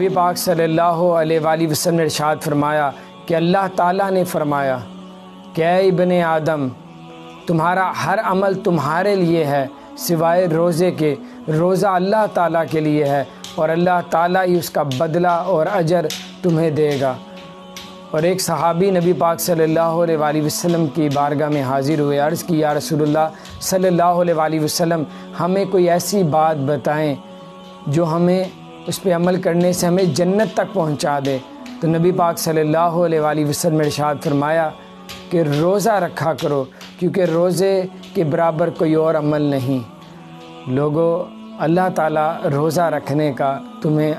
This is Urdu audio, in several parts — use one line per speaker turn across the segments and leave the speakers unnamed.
نبی پاک صلی اللہ علیہ وآلہ وسلم نے ارشاد فرمایا کہ اللہ تعالیٰ نے فرمایا کہ اے ابن آدم، تمہارا ہر عمل تمہارے لیے ہے سوائے روزے کے، روزہ اللہ تعالیٰ کے لیے ہے اور اللہ تعالیٰ ہی اس کا بدلہ اور اجر تمہیں دے گا۔ اور ایک صحابی نبی پاک صلی اللہ علیہ وآلہ وسلم کی بارگاہ میں حاضر ہوئے، عرض کی یا رسول اللہ صلی اللہ علیہ وآلہ وسلم، ہمیں کوئی ایسی بات بتائیں جو ہمیں اس پہ عمل کرنے سے ہمیں جنت تک پہنچا دے۔ تو نبی پاک صلی اللہ علیہ وآلہ وسلم نے ارشاد فرمایا کہ روزہ رکھا کرو، کیونکہ روزے کے برابر کوئی اور عمل نہیں۔ لوگوں، اللہ تعالیٰ روزہ رکھنے کا تمہیں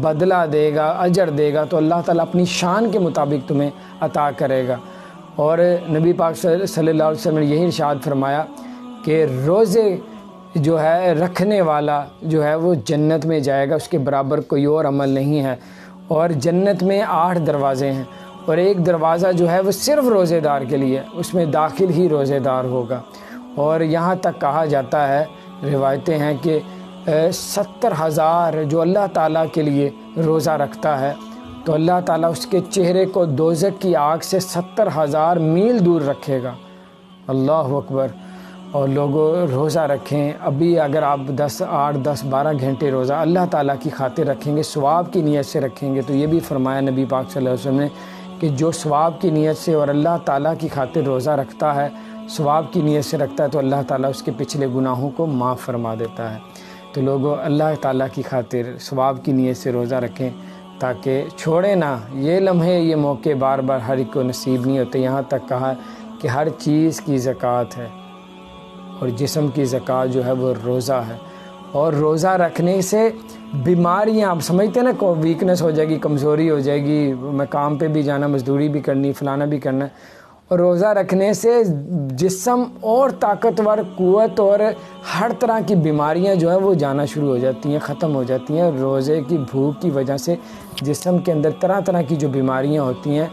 بدلہ دے گا، اجر دے گا، تو اللہ تعالیٰ اپنی شان کے مطابق تمہیں عطا کرے گا۔ اور نبی پاک صلی اللہ علیہ وسلم نے یہی ارشاد فرمایا کہ روزے جو ہے رکھنے والا جو ہے وہ جنت میں جائے گا، اس کے برابر کوئی اور عمل نہیں ہے۔ اور جنت میں 8 دروازے ہیں اور ایک دروازہ جو ہے وہ صرف روزے دار کے لیے، اس میں داخل ہی روزے دار ہوگا۔ اور یہاں تک کہا جاتا ہے، روایتیں ہیں کہ 70,000 جو اللہ تعالیٰ کے لیے روزہ رکھتا ہے تو اللہ تعالیٰ اس کے چہرے کو دوزخ کی آگ سے 70,000 میل دور رکھے گا۔ اللہ اکبر۔ اور لوگوں، روزہ رکھیں۔ ابھی اگر آپ 8 10 12 گھنٹے روزہ اللہ تعالیٰ کی خاطر رکھیں گے، ثواب کی نیت سے رکھیں گے، تو یہ بھی فرمایا نبی پاک صلی اللہ علیہ وسلم نے کہ جو ثواب کی نیت سے اور اللہ تعالیٰ کی خاطر روزہ رکھتا ہے، ثواب کی نیت سے رکھتا ہے، تو اللہ تعالیٰ اس کے پچھلے گناہوں کو معاف فرما دیتا ہے۔ تو لوگوں، اللہ تعالیٰ کی خاطر ثواب کی نیت سے روزہ رکھیں تاکہ چھوڑیں نہ۔ یہ لمحے، یہ موقع بار بار ہر ایک کو نصیب نہیں ہوتے۔ یہاں تک کہا کہ ہر چیز کی زکوٰۃ ہے اور جسم کی زکوٰۃ جو ہے وہ روزہ ہے۔ اور روزہ رکھنے سے بیماریاں، آپ سمجھتے ہیں نا، ویکنس ہو جائے گی، کمزوری ہو جائے گی، میں کام پہ بھی جانا، مزدوری بھی کرنی، فلانا بھی کرنا ہے۔ اور روزہ رکھنے سے جسم اور طاقتور، قوت اور ہر طرح کی بیماریاں جو ہیں وہ جانا شروع ہو جاتی ہیں، ختم ہو جاتی ہیں۔ روزے کی بھوک کی وجہ سے جسم کے اندر طرح طرح کی جو بیماریاں ہوتی ہیں،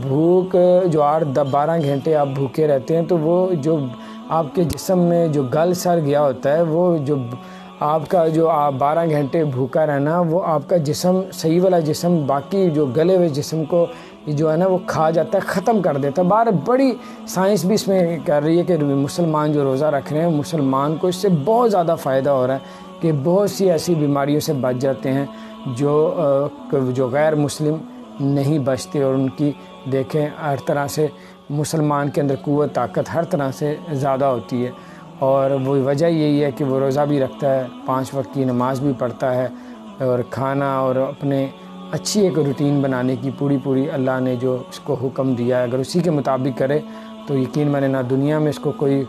بھوک جو 8 12 گھنٹے آپ بھوکے رہتے ہیں تو وہ جو آپ کے جسم میں جو گل سڑ گیا ہوتا ہے، وہ جو آپ کا جو 12 گھنٹے بھوکا رہنا، وہ آپ کا جسم، صحیح والا جسم، باقی جو گلے ہوئے جسم کو جو ہے نا وہ کھا جاتا ہے، ختم کر دیتا ہے۔ بڑی سائنس بھی اس میں کر رہی ہے کہ مسلمان جو روزہ رکھ رہے ہیں، مسلمان کو اس سے بہت زیادہ فائدہ ہو رہا ہے کہ بہت سی ایسی بیماریوں سے بچ جاتے ہیں جو غیر مسلم نہیں بچتے۔ اور ان کی دیکھیں ہر طرح سے مسلمان کے اندر قوت، طاقت ہر طرح سے زیادہ ہوتی ہے۔ اور وہ وجہ یہی ہے کہ وہ روزہ بھی رکھتا ہے، 5 وقت کی نماز بھی پڑھتا ہے، اور کھانا اور اپنے اچھی ایک روٹین بنانے کی پوری اللہ نے جو اس کو حکم دیا ہے، اگر اسی کے مطابق کرے تو یقین مانے نہ دنیا میں اس کو کوئی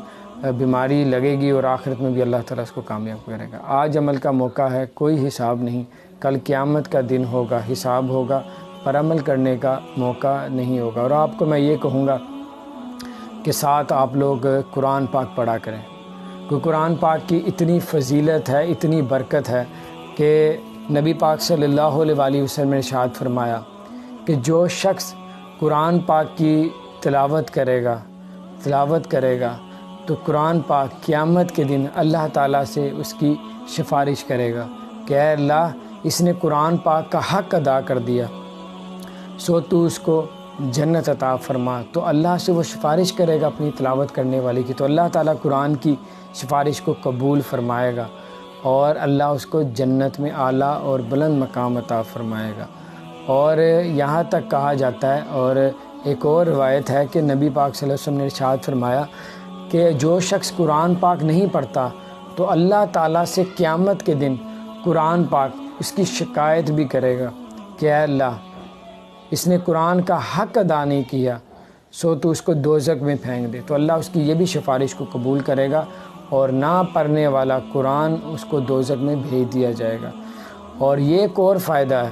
بیماری لگے گی اور آخرت میں بھی اللہ تعالیٰ اس کو کامیاب کرے گا۔ آج عمل کا موقع ہے، کوئی حساب نہیں، کل قیامت کا دن ہوگا، حساب ہوگا، پر عمل کرنے کا موقع نہیں ہوگا۔ اور آپ کو میں یہ کہوں گا کہ ساتھ آپ لوگ قرآن پاک پڑھا کریں، کہ قرآن پاک کی اتنی فضیلت ہے، اتنی برکت ہے کہ نبی پاک صلی اللہ علیہ وآلہ وسلم نے ارشاد فرمایا کہ جو شخص قرآن پاک کی تلاوت کرے گا تو قرآن پاک قیامت کے دن اللہ تعالیٰ سے اس کی سفارش کرے گا کہ اے اللہ، اس نے قرآن پاک کا حق ادا کر دیا، سو تو اس کو جنت عطا فرما۔ تو اللہ سے وہ سفارش کرے گا اپنی تلاوت کرنے والے کی، تو اللہ تعالیٰ قرآن کی سفارش کو قبول فرمائے گا اور اللہ اس کو جنت میں اعلیٰ اور بلند مقام عطا فرمائے گا۔ اور یہاں تک کہا جاتا ہے، اور ایک اور روایت ہے کہ نبی پاک صلی اللہ علیہ وسلم نے ارشاد فرمایا کہ جو شخص قرآن پاک نہیں پڑھتا تو اللہ تعالیٰ سے قیامت کے دن قرآن پاک اس کی شکایت بھی کرے گا کہ اے اللہ، اس نے قرآن کا حق ادا نہیں کیا، سو تو اس کو دوزخ میں پھینک دے۔ تو اللہ اس کی یہ بھی سفارش کو قبول کرے گا اور نہ پڑھنے والا قرآن اس کو دوزخ میں بھیج دیا جائے گا۔ اور یہ ایک اور فائدہ ہے،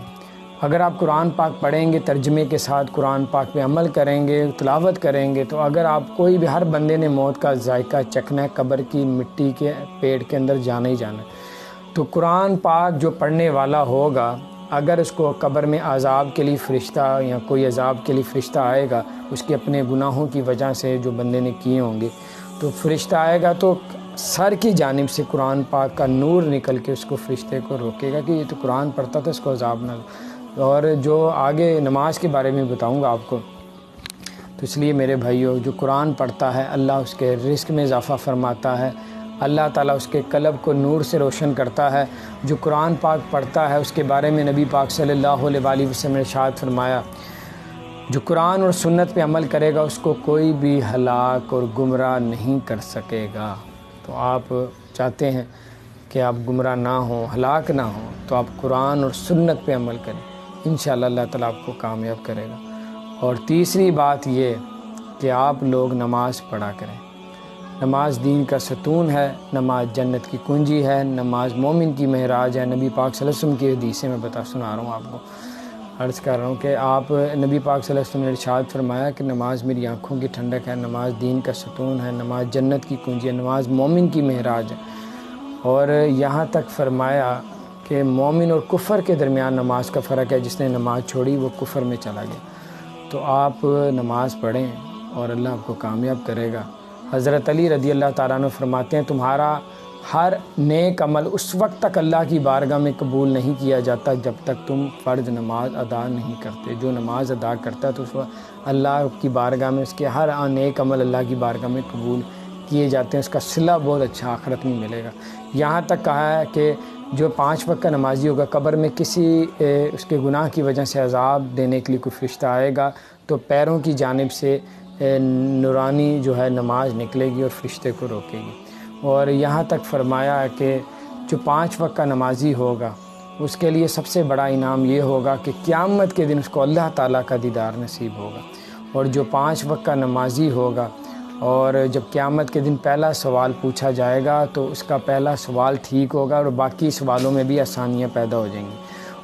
اگر آپ قرآن پاک پڑھیں گے، ترجمے کے ساتھ قرآن پاک پہ عمل کریں گے، تلاوت کریں گے، تو اگر آپ کوئی بھی، ہر بندے نے موت کا ذائقہ چکھنا ہے، قبر کی مٹی کے پیٹ کے اندر جانا ہی جانا ہے، تو قرآن پاک جو پڑھنے والا ہوگا، اگر اس کو قبر میں عذاب کے لیے فرشتہ یا کوئی عذاب کے لیے فرشتہ آئے گا، اس کے اپنے گناہوں کی وجہ سے جو بندے نے کیے ہوں گے، تو فرشتہ آئے گا تو سر کی جانب سے قرآن پاک کا نور نکل کے اس کو فرشتے کو روکے گا کہ یہ تو قرآن پڑھتا تھا، اس کو عذاب نہ دو۔ اور جو آگے نماز کے بارے میں بتاؤں گا آپ کو، تو اس لیے میرے بھائیو، جو قرآن پڑھتا ہے اللہ اس کے رزق میں اضافہ فرماتا ہے، اللہ تعالیٰ اس کے قلب کو نور سے روشن کرتا ہے۔ جو قرآن پاک پڑھتا ہے اس کے بارے میں نبی پاک صلی اللہ علیہ وآلہ وسلم نے ارشاد فرمایا، جو قرآن اور سنت پہ عمل کرے گا اس کو کوئی بھی ہلاک اور گمراہ نہیں کر سکے گا۔ تو آپ چاہتے ہیں کہ آپ گمراہ نہ ہوں، ہلاک نہ ہوں، تو آپ قرآن اور سنت پہ عمل کریں، انشاءاللہ اللہ تعالیٰ آپ کو کامیاب کرے گا۔ اور تیسری بات یہ کہ آپ لوگ نماز پڑھا کریں۔ نماز دین کا ستون ہے، نماز جنت کی کنجی ہے، نماز مومن کی معراج ہے۔ نبی پاک صلی اللہ علیہ وسلم کی حدیث سے میں سنا رہا ہوں، آپ کو عرض کر رہا ہوں کہ آپ نبی پاک صلی اللہ علیہ وسلم نے ارشاد فرمایا کہ نماز میری آنکھوں کی ٹھنڈک ہے، نماز دین کا ستون ہے، نماز جنت کی کنجی ہے، نماز مومن کی معراج ہے۔ اور یہاں تک فرمایا کہ مومن اور کفر کے درمیان نماز کا فرق ہے، جس نے نماز چھوڑی وہ کفر میں چلا گیا۔ تو آپ نماز پڑھیں اور اللہ آپ کو کامیاب کرے گا۔ حضرت علی رضی اللہ تعالیٰ عنہ فرماتے ہیں، تمہارا ہر نیک عمل اس وقت تک اللہ کی بارگاہ میں قبول نہیں کیا جاتا جب تک تم فرض نماز ادا نہیں کرتے۔ جو نماز ادا کرتا ہے تو اس وقت اللہ کی بارگاہ میں اس کے ہر نیک عمل اللہ کی بارگاہ میں قبول کیے جاتے ہیں، اس کا صلہ بہت اچھا آخرت میں ملے گا۔ یہاں تک کہا ہے کہ جو 5 وقت کا نمازی ہوگا، قبر میں کسی اس کے گناہ کی وجہ سے عذاب دینے کے لیے کوئی فرشتہ آئے گا تو پیروں کی جانب سے نورانی جو ہے نماز نکلے گی اور فرشتے کو روکے گی۔ اور یہاں تک فرمایا ہے کہ جو 5 وقت کا نمازی ہوگا اس کے لیے سب سے بڑا انعام یہ ہوگا کہ قیامت کے دن اس کو اللہ تعالیٰ کا دیدار نصیب ہوگا۔ اور جو 5 وقت کا نمازی ہوگا اور جب قیامت کے دن پہلا سوال پوچھا جائے گا تو اس کا پہلا سوال ٹھیک ہوگا اور باقی سوالوں میں بھی آسانیاں پیدا ہو جائیں گی۔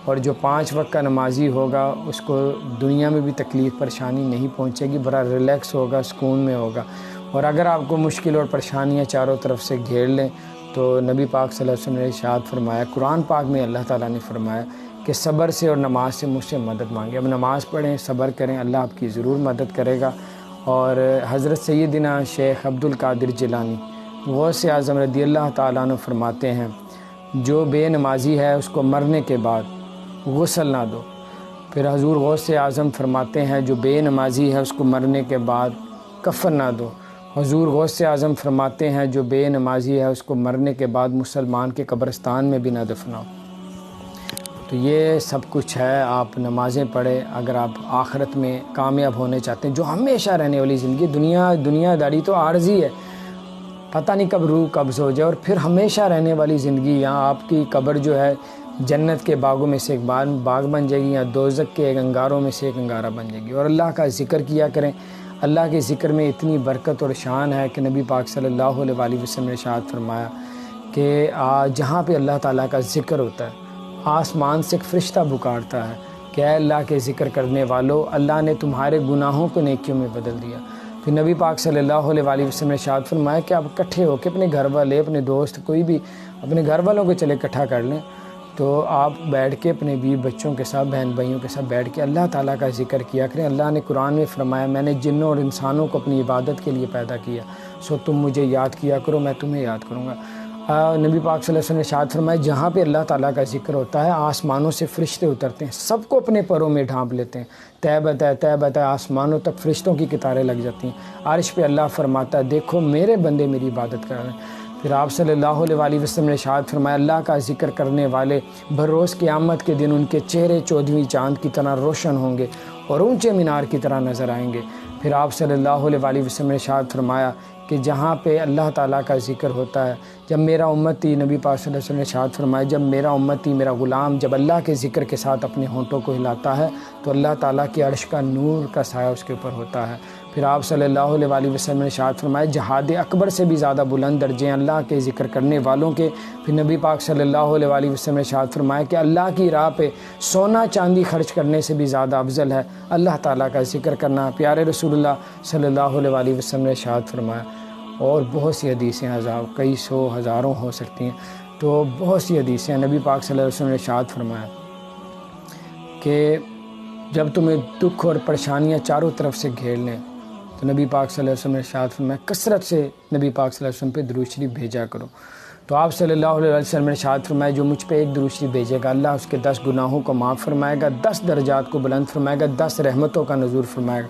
اور جو 5 وقت کا نمازی ہوگا اس کو دنیا میں بھی تکلیف پریشانی نہیں پہنچے گی، بڑا ریلیکس ہوگا، سکون میں ہوگا۔ اور اگر آپ کو مشکل اور پریشانیاں چاروں طرف سے گھیر لیں تو نبی پاک صلی اللہ علیہ وسلم نے ارشاد فرمایا، قرآن پاک میں اللہ تعالیٰ نے فرمایا کہ صبر سے اور نماز سے مجھ سے مدد مانگے۔ اب نماز پڑھیں، صبر کریں، اللہ آپ کی ضرور مدد کرے گا۔ اور حضرت سیدنا شیخ عبد القادر جیلانی غوث اعظم رضی اللہ تعالیٰ عنہ فرماتے ہیں، جو بے نمازی ہے اس کو مرنے کے بعد غسل نہ دو۔ پھر حضور غوث اعظم فرماتے ہیں، جو بے نمازی ہے اس کو مرنے کے بعد کفن نہ دو۔ حضور غوث اعظم فرماتے ہیں، جو بے نمازی ہے اس کو مرنے کے بعد مسلمان کے قبرستان میں بھی نہ دفناؤ۔ تو یہ سب کچھ ہے، آپ نمازیں پڑھیں اگر آپ آخرت میں کامیاب ہونے چاہتے ہیں۔ جو ہمیشہ رہنے والی زندگی، دنیا داری تو عارضی ہے، پتہ نہیں کب روح قبض ہو جائے، اور پھر ہمیشہ رہنے والی زندگی، یہاں آپ کی قبر جو ہے جنت کے باغوں میں سے ایک باغ بن جائے گی، یا دوزخ کے ایک انگاروں میں سے ایک انگارہ بن جائے گی۔ اور اللہ کا ذکر کیا کریں، اللہ کے ذکر میں اتنی برکت اور شان ہے کہ نبی پاک صلی اللہ علیہ وآلہ وسلم نے ارشاد فرمایا کہ جہاں پہ اللہ تعالیٰ کا ذکر ہوتا ہے آسمان سے ایک فرشتہ پکارتا ہے کہ اے اللہ کے ذکر کرنے والو، اللہ نے تمہارے گناہوں کو نیکیوں میں بدل دیا۔ پھر نبی پاک صلی اللہ علیہ وآلہ وسلم نے ارشاد فرمایا کہ آپ اکٹھے ہو کے اپنے گھر والے، اپنے دوست، کوئی بھی اپنے گھر والوں کو چلے اکٹھا کر لیں، تو آپ بیٹھ کے اپنے بیوی بچوں کے ساتھ، بہن بھائیوں کے ساتھ بیٹھ کے اللہ تعالیٰ کا ذکر کیا کریں۔ اللہ نے قرآن میں فرمایا، میں نے جنوں اور انسانوں کو اپنی عبادت کے لیے پیدا کیا، سو تم مجھے یاد کیا کرو، میں تمہیں یاد کروں گا۔ نبی پاک صلی اللہ علیہ وسلم نے ارشاد فرمایا، جہاں پہ اللہ تعالیٰ کا ذکر ہوتا ہے آسمانوں سے فرشتے اترتے ہیں، سب کو اپنے پروں میں ڈھانپ لیتے ہیں، تہ بتہ آسمانوں تک فرشتوں کی قطاریں لگ جاتی ہیں۔ عرش پہ اللہ فرماتا ہے، دیکھو میرے بندے میری عبادت کر رہے ہیں۔ پھر آپ صلی اللہ علیہ وآلہ وسلم نے ارشاد فرمایا، اللہ کا ذکر کرنے والے بروز قیامت کے دن ان کے چہرے 14ویں چاند کی طرح روشن ہوں گے اور اونچے مینار کی طرح نظر آئیں گے۔ پھر آپ صلی اللہ علیہ وآلہ وسلم نے ارشاد فرمایا کہ جہاں پہ اللہ تعالیٰ کا ذکر ہوتا ہے، جب میرا امتی، نبی پاک صلی اللہ علیہ وسلم نے ارشاد فرمایا، جب میرا امتی، میرا غلام جب اللہ کے ذکر کے ساتھ اپنے ہونٹوں کو ہلاتا ہے تو اللہ تعالیٰ کے عرش کا نور کا سایہ اس کے اوپر ہوتا ہے۔ پھر آپ صلی اللہ علیہ وآلہ وسلم نے ارشاد فرمایا، جہاد اکبر سے بھی زیادہ بلند درجے ہیں اللہ کے ذکر کرنے والوں کے۔ پھر نبی پاک صلی اللہ علیہ وآلہ وسلم نے ارشاد فرمایا کہ اللہ کی راہ پہ سونا چاندی خرچ کرنے سے بھی زیادہ افضل ہے اللہ تعالیٰ کا ذکر کرنا۔ پیارے رسول اللہ صلی اللہ علیہ وآلہ وسلم نے ارشاد فرمایا۔ اور بہت سی حدیثیں، کئی سو ہزاروں ہو سکتی ہیں، تو بہت سی حدیثیں نبی پاک صلی اللہ علیہ وسلم نے ارشاد فرمایا کہ جب تمہیں دکھ اور پریشانیاں چاروں طرف سے گھیر لیں تو نبی پاک صلی اللہ علیہ وسلم نے ارشاد فرمایا کثرت سے نبی پاک صلی اللہ علیہ وسلم پہ درود شریف بھیجا کرو۔ تو آپ صلی اللہ علیہ وسلم نے ارشاد فرمایا جو مجھ پہ ایک درود شریف بھیجے گا اللہ اس کے 10 گناہوں کو معاف فرمائے گا، 10 درجات کو بلند فرمائے گا، 10 رحمتوں کا نزول فرمائے گا۔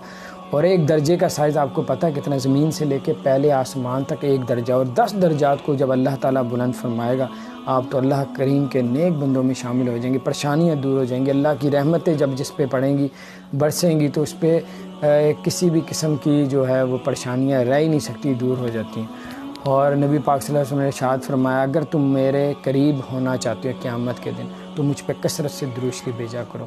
اور ایک درجے کا سائز آپ کو پتہ ہے کتنا؟ زمین سے لے کے پہلے آسمان تک ایک درجہ، اور 10 درجات کو جب اللہ تعالیٰ بلند فرمائے گا آپ تو اللہ کریم کے نیک بندوں میں شامل ہو جائیں گے، پریشانیاں دور ہو جائیں گی، اللہ کی رحمتیں جب جس پہ پڑیں گی برسیں گی تو اس پہ کسی بھی قسم کی جو ہے وہ پریشانیاں رہ ہی نہیں سکتی، دور ہو جاتی ہیں۔ اور نبی پاک صلی اللہ علیہ وسلم نے ارشاد فرمایا اگر تم میرے قریب ہونا چاہتے ہو قیامت کے دن تو مجھ پہ کثرت سے درود شریف بھیجا کرو،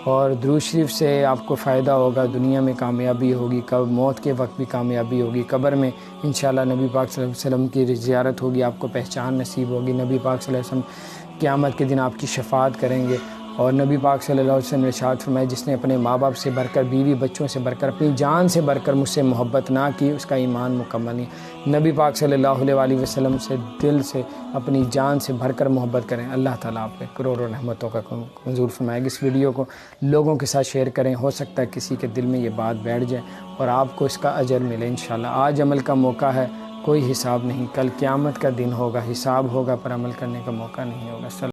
اور درود شریف سے آپ کو فائدہ ہوگا، دنیا میں کامیابی ہوگی، موت کے وقت بھی کامیابی ہوگی، قبر میں انشاءاللہ نبی پاک صلی اللہ علیہ وسلم کی زیارت ہوگی، آپ کو پہچان نصیب ہوگی، نبی پاک صلی اللہ علیہ وسلم قیامت کے دن آپ کی شفاعت کریں گے۔ اور نبی پاک صلی اللہ علیہ وسلم نے ارشاد فرمایا جس نے اپنے ماں باپ سے بڑھ کر، بیوی بچوں سے بڑھ کر، اپنی جان سے بڑھ کر مجھ سے محبت نہ کی اس کا ایمان مکمل نہیں۔ نبی پاک صلی اللہ علیہ وسلم سے دل سے اپنی جان سے بڑھ کر محبت کریں، اللہ تعالیٰ آپ پہ کروڑوں رحمتوں کا منظور فرمائے گا۔ اس ویڈیو کو لوگوں کے ساتھ شیئر کریں، ہو سکتا ہے کسی کے دل میں یہ بات بیٹھ جائے اور آپ کو اس کا اجر ملے انشاءاللہ۔ آج عمل کا موقع ہے، کوئی حساب نہیں، کل قیامت کا دن ہوگا، حساب ہوگا پر عمل کرنے کا موقع نہیں ہوگا۔